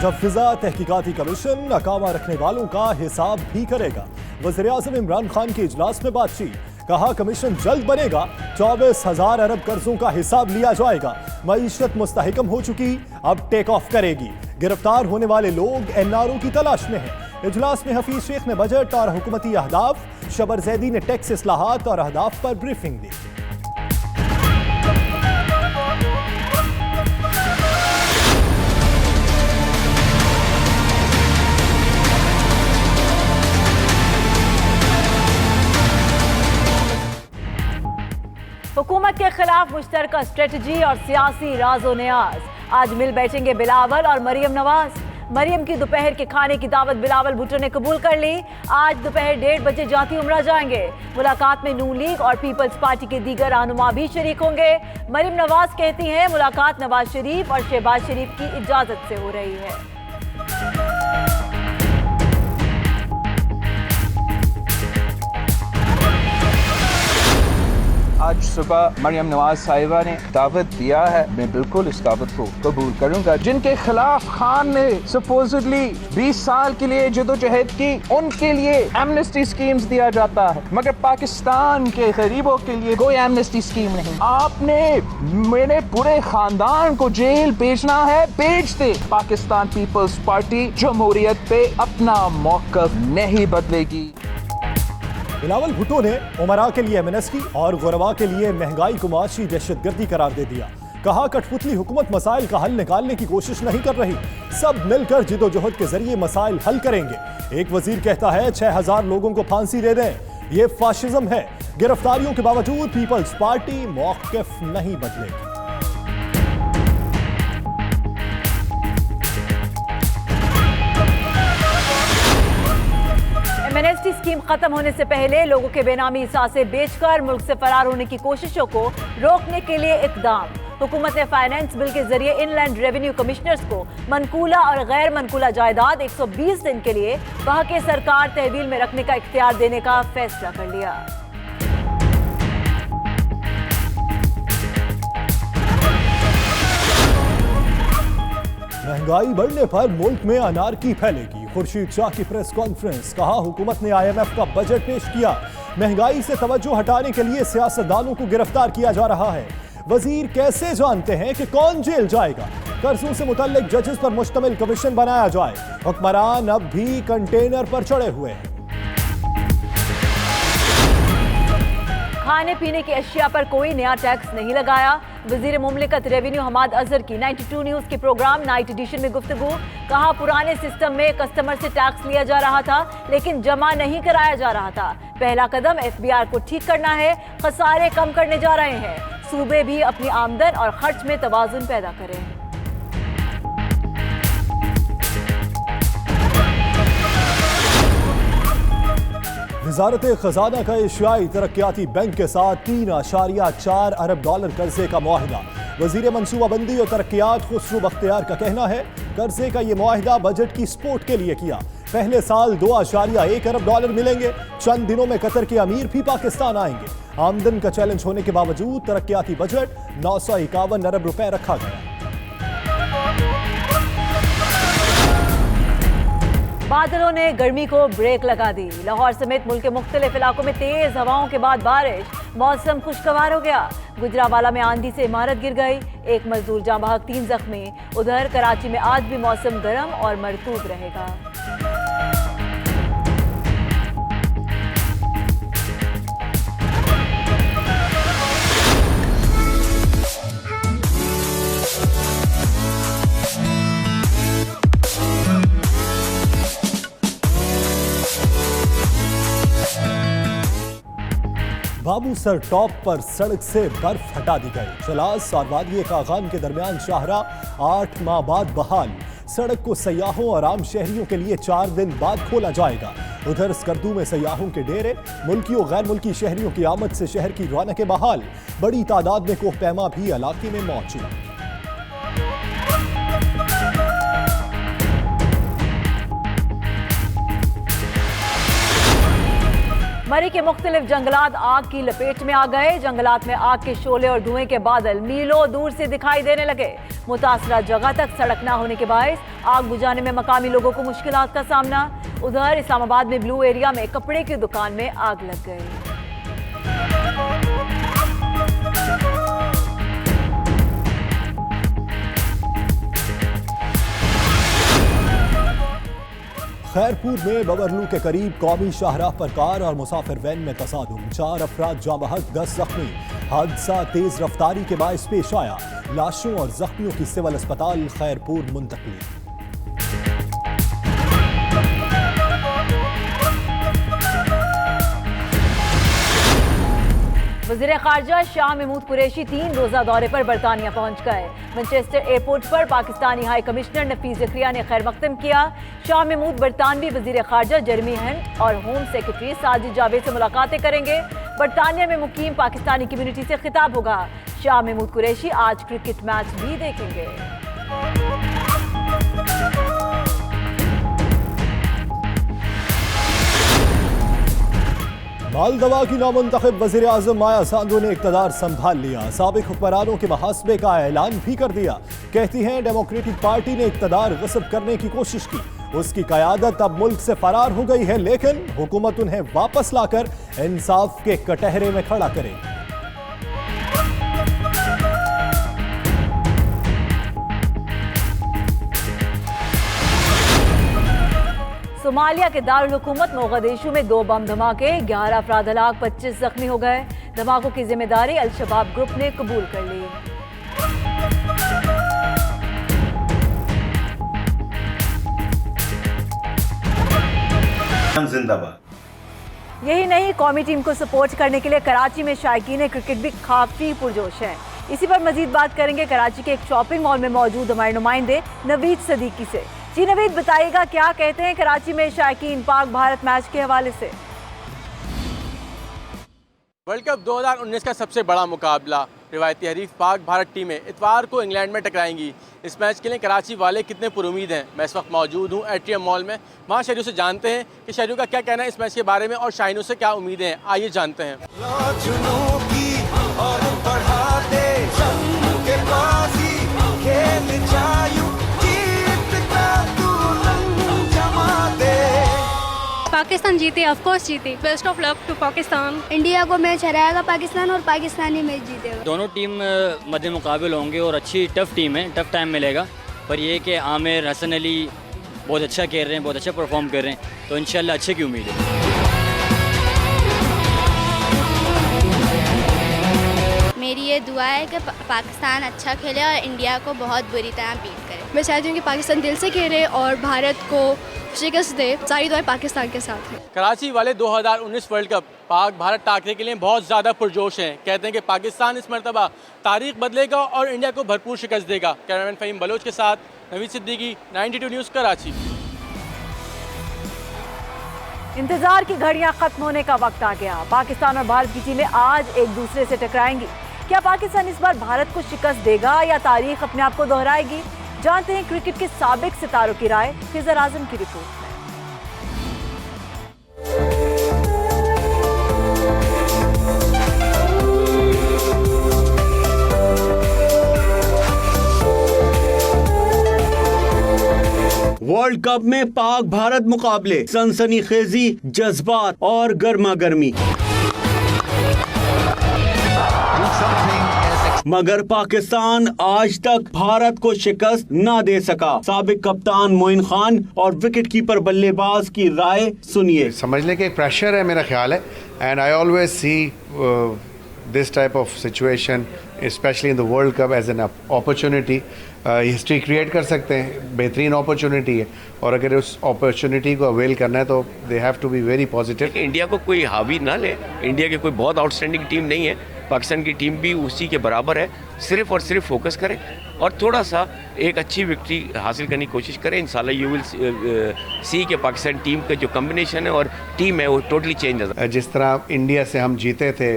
मुजव्विज़ा तहकीकाती commission नाकामा रखने वालों का हिसाब भी करेगा। वज़ीर-ए-आज़म इमरान खान के इजलास में बातचीत, कहा कमीशन जल्द बनेगा, 24,000 अरब कर्जों का हिसाब लिया जाएगा। मईशत मुस्तहकम हो चुकी, अब टेक ऑफ करेगी। गिरफ्तार होने वाले लोग एनआरओ की तलाश में हैं। इजलास में हफीज शेख ने बजट और हुकूमती अहदाफ, शबर जैदी ने टैक्स इस्लाहात और अहदाफ पर ब्रीफिंग दी। हुकूमत के खिलाफ मुश्तरका स्ट्रेटजी और सियासी राजो न्याज। आज मिल बैठेंगे बिलावल और मरियम नवाज। मरियम की दोपहर के खाने की दावत बिलावल भुट्टो ने कबूल कर ली। आज दोपहर 1:30 बजे जाती उमरा जाएंगे। मुलाकात में नून लीग और पीपल्स पार्टी के दीगर रहनुमा भी शरीक होंगे। मरियम नवाज कहती हैं मुलाकात नवाज शरीफ और शहबाज शरीफ की इजाजत से हो रही है। आज सुबह मरियम नवाज साहिबा ने दावत दिया है, मैं बिल्कुल इस दावत को कबूल करूंगा। जिनके खिलाफ खान ने सपोजिटली 20 साल के लिए जदोजहद की, उनके लिए एमनेस्टी स्कीम्स दिया जाता है, मगर पाकिस्तान के गरीबों के लिए कोई एमनेस्टी स्कीम नहीं। आपने मेरे पूरे खानदान को जेल भेजना है, भेज दे। पाकिस्तान पीपल्स पार्टी जमहूरियत पे अपना मौक़िफ़ नहीं बदलेगी। बिलावल भुट्टो ने उमरा के लिए एमनेस्टी और गुरबा के लिए महंगाई को माशी दहशतगर्दी करार दे दिया। कहा कठपुतली हुकूमत मसाइल का हल निकालने की कोशिश नहीं कर रही, सब मिलकर जिदोजहद के जरिए मसाइल हल करेंगे। एक वजीर कहता है 6,000 लोगों को फांसी दे दें, ये फाशिज्म है। गिरफ्तारियों के बावजूद पीपल्स पार्टी मौक़िफ़ नहीं बदलेगी। एमनेस्टी स्कीम खत्म होने से पहले लोगों के बेनामी असासे बेचकर मुल्क से फरार होने की कोशिशों को रोकने के लिए इकदाम। हुकूमत ने फाइनेंस बिल के जरिए इनलैंड रेवेन्यू कमिश्नर्स को मनकूला और गैर मनकूला जायदाद 120 दिन के लिए बहके सरकार तहवील में रखने का इख्तियार देने का फैसला कर लिया। महंगाई बढ़ने पर मुल्क में अनारकी फैलेगी। खुर्शीद शाह की प्रेस कॉन्फ्रेंस, कहा हुकूमत ने IMF का बजट पेश किया। महंगाई से तवज्जो हटाने के लिए सियासतदानों को गिरफ्तार किया जा रहा है। वजीर कैसे जानते हैं कि कौन जेल जाएगा? कर्जों से मुतल्लिक जजेस पर मुश्तमिल कमीशन बनाया जाए। हुक्मरान अब भी कंटेनर पर चढ़े हुए हैं। खाने पीने की अशिया पर कोई नया टैक्स नहीं लगाया। वजीर मुमलिकत रेवेन्यू हमाद अजहर की 92 न्यूज के प्रोग्राम नाइट एडिशन में गुफ्तगू, कहा पुराने सिस्टम में कस्टमर से टैक्स लिया जा रहा था लेकिन जमा नहीं कराया जा रहा था। पहला कदम FBR को ठीक करना है, खसारे कम करने जा रहे हैं। सूबे भी अपनी आमदन और खर्च में तवाजुन पैदा करें। वजारत खजाना का एशियाई तरक्याती बैंक के साथ 3.4 अरब डॉलर कर्जे का मुआहिदा। वजीर मनसूबाबंदी और तरक्यात खुसरू बख्तियार का कहना है कर्जे का ये मुआहिदा बजट की सपोर्ट के लिए किया। पहले साल 2.1 अरब डॉलर मिलेंगे। चंद दिनों में कतर के अमीर भी पाकिस्तान आएंगे। आमदन का चैलेंज होने के बावजूद तरक्याती बजट 951 अरब रुपए रखा गया। बादलों ने गर्मी को ब्रेक लगा दी। लाहौर समेत मुल्क के मुख्तलिफ इलाकों में तेज हवाओं के बाद बारिश, मौसम खुशगवार हो गया। गुजरावाला में आंधी से इमारत गिर गई, एक मजदूर जाँ बहक, 3 जख्मी। उधर कराची में आज भी मौसम गर्म और मरतूब रहेगा। बाबू सर टॉप पर सड़क से बर्फ हटा दी गई। चलास और वादिये कागान के दरमियान शाहराह 8 माह बाद बहाल। सड़क को सयाहों और आम शहरियों के लिए 4 दिन बाद खोला जाएगा। उधर स्कर्दू में सयाहों के डेरे, मुल्की और गैर मुल्की शहरियों की आमद से शहर की रौनकें बहाल। बड़ी तादाद में कोहपैमा भी इलाके में मौजूद। मरी के मुख्तलिफ जंगलात आग की लपेट में आ गए। जंगलात में आग के शोले और धुएं के बादल मीलों दूर से दिखाई देने लगे। मुतासरा जगह तक सड़क न होने के बायस आग बुझाने में मकामी लोगों को मुश्किलात का सामना। उधर इस्लामाबाद में ब्लू एरिया में कपड़े की दुकान में आग लग गई। खैरपुर में बबरलू के करीब कौमी शाहराह पर कार और मुसाफिर वैन में तसादुम, 4 अफराद जाँ बहक 10 जख्मी। हादसा तेज रफ्तारी के बायस पेश आया। लाशों और जख्मियों की सिविल अस्पताल खैरपुर मुंतकली। वज़ीर ख़ारजा शाह महमूद कुरैशी 3 रोज़ा दौरे पर बरतानिया पहुंच गए। मैनचेस्टर एयरपोर्ट पर पाकिस्तानी हाई कमिश्नर नफीस ज़करिया ने खैर मक़दम किया। शाह महमूद बरतानवी वज़ीर ख़ारजा जेरेमी हंट और होम सेक्रेटरी साजिद जावेद से मुलाकातें करेंगे। बरतानिया में मुकीम पाकिस्तानी कम्युनिटी से खिताब होगा। शाह महमूद कुरैशी आज क्रिकेट मैच भी देखेंगे। मालदवा की नामुंतखब वज़ीर आज़म माया सांदू ने इक़्तिदार संभाल लिया। साबिक़ हुक्मरानों के मुहासबे का ऐलान भी कर दिया। कहती हैं डेमोक्रेटिक पार्टी ने इक़्तिदार गस्ब करने की कोशिश की, उसकी क़यादत अब मुल्क से फरार हो गई है, लेकिन हुकूमत उन्हें वापस लाकर इंसाफ के कटहरे में खड़ा करेगी। सोमालिया के दारुल हुकूमत मोगादिशु में 2 बम धमाके, 11 अफराद हलाक, 25 जख्मी हो गए। धमाकों की जिम्मेदारी अल शबाब ग्रुप ने कबूल कर ली। जिंदाबाद। यही नहीं, कौमी टीम को सपोर्ट करने के लिए कराची में शायकीन क्रिकेट भी काफी पुरजोश है। इसी पर मजीद बात करेंगे कराची के एक शॉपिंग मॉल में मौजूद हमारे नुमाइंदे नवीद सदीकी से। जी नवीद, बताइएगा क्या कहते हैं कराची में शायकीन पाक भारत मैच के हवाले से। वर्ल्ड कप 2019 का सबसे बड़ा मुकाबला रिवायती हरीफ पाक भारत टीमें इतवार को इंग्लैंड में टकराएंगी। इस मैच के लिए कराची वाले कितने पुरुमीद हैं? मैं इस वक्त मौजूद हूँ एट्रियम मॉल में। वहाँ शहरियों से जानते हैं कि शहरियों का क्या कहना है इस मैच के बारे में और शाहीनों से क्या उम्मीदें हैं। आइए जानते हैं। पाकिस्तान जीते, ऑफ कोर्स जीते। Best of luck to Pakistan. India को मैच हराएगा पाकिस्तान और पाकिस्तानी मैच जीतेगा। दोनों टीम मद्दे मुकाबिल होंगे और अच्छी टफ टीम है, टफ टाइम मिलेगा। पर ये कि आमिर हसन अली बहुत अच्छा खेल रहे हैं, बहुत अच्छा परफॉर्म कर रहे हैं, तो इंशाल्लाह अच्छे की उम्मीद है। मेरी ये दुआ है कि पाकिस्तान अच्छा खेले और इंडिया को बहुत बुरी तरह बीट करे। मैं चाहती हूँ कि पाकिस्तान दिल से खेले और भारत को शिकस्त दे। सारी दुआएं पाकिस्तान के साथ हैं। कराची वाले 2019 वर्ल्ड कप पाक भारत टाकरे के लिए बहुत ज़्यादा पुरजोश हैं। कहते हैं कि पाकिस्तान इस मरतबा तारीख बदलेगा और इंडिया को भरपूर शिकस्त देगा। कैमरामैन फ़हीम बलोच के साथ नवीद सिद्दीकी, 92 न्यूज़ कराची। इंतजार की घड़ियां खत्म होने का वक्त आ गया। पाकिस्तान और भारत की टीमें आज एक दूसरे से टकराएंगी। क्या पाकिस्तान इस बार भारत को शिकस्त देगा या तारीख अपने आप को दोहराएगी? जानते हैं क्रिकेट के साबिक सितारों की राय खिजर आजम की रिपोर्ट में। वर्ल्ड कप में पाक भारत मुकाबले, सनसनीखेजी जज्बात और गर्मा गर्मी। मगर पाकिस्तान आज तक भारत को शिकस्त ना दे सका। साबिक कप्तान मोइन खान और विकेट कीपर बल्लेबाज की राय सुनिए। समझने के एक प्रेशर है मेरा ख्याल है, and I always see this type of situation specially in the world cup as an opportunity. History create कर सकते हैं, बेहतरीन अपॉर्चुनिटी है, और अगर उस अपॉर्चुनिटी को अवेल करना है तो they have to be very positive. India को कोई हावी ना ले, इंडिया की कोई बहुत आउटस्टैंडिंग टीम नहीं है, पाकिस्तान की टीम भी उसी के बराबर है। सिर्फ और सिर्फ फोकस करें और थोड़ा सा एक अच्छी विक्ट्री हासिल करने की कोशिश करें। इंशाल्लाह यू विल सी कि पाकिस्तान टीम का जो कम्बिनेशन है और टीम है वो टोटली चेंज है। जिस तरह इंडिया से हम जीते थे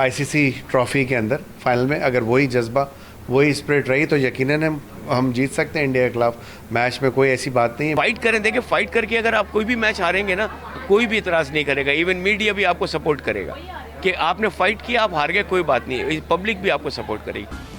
ICC ट्रॉफी के अंदर फाइनल में, अगर वही जज्बा वही स्पिरिट रही तो यकीनन हम हम जीत सकते हैं इंडिया के खिलाफ मैच में, कोई ऐसी बात नहीं है। फाइट करें, देखिए फाइट करके अगर आप कोई भी मैच हारेंगे ना, कोई भी इतराज़ नहीं करेगा, इवन मीडिया भी आपको सपोर्ट करेगा कि आपने फाइट किया, आप हार गए, कोई बात नहीं, पब्लिक भी आपको सपोर्ट करेगी।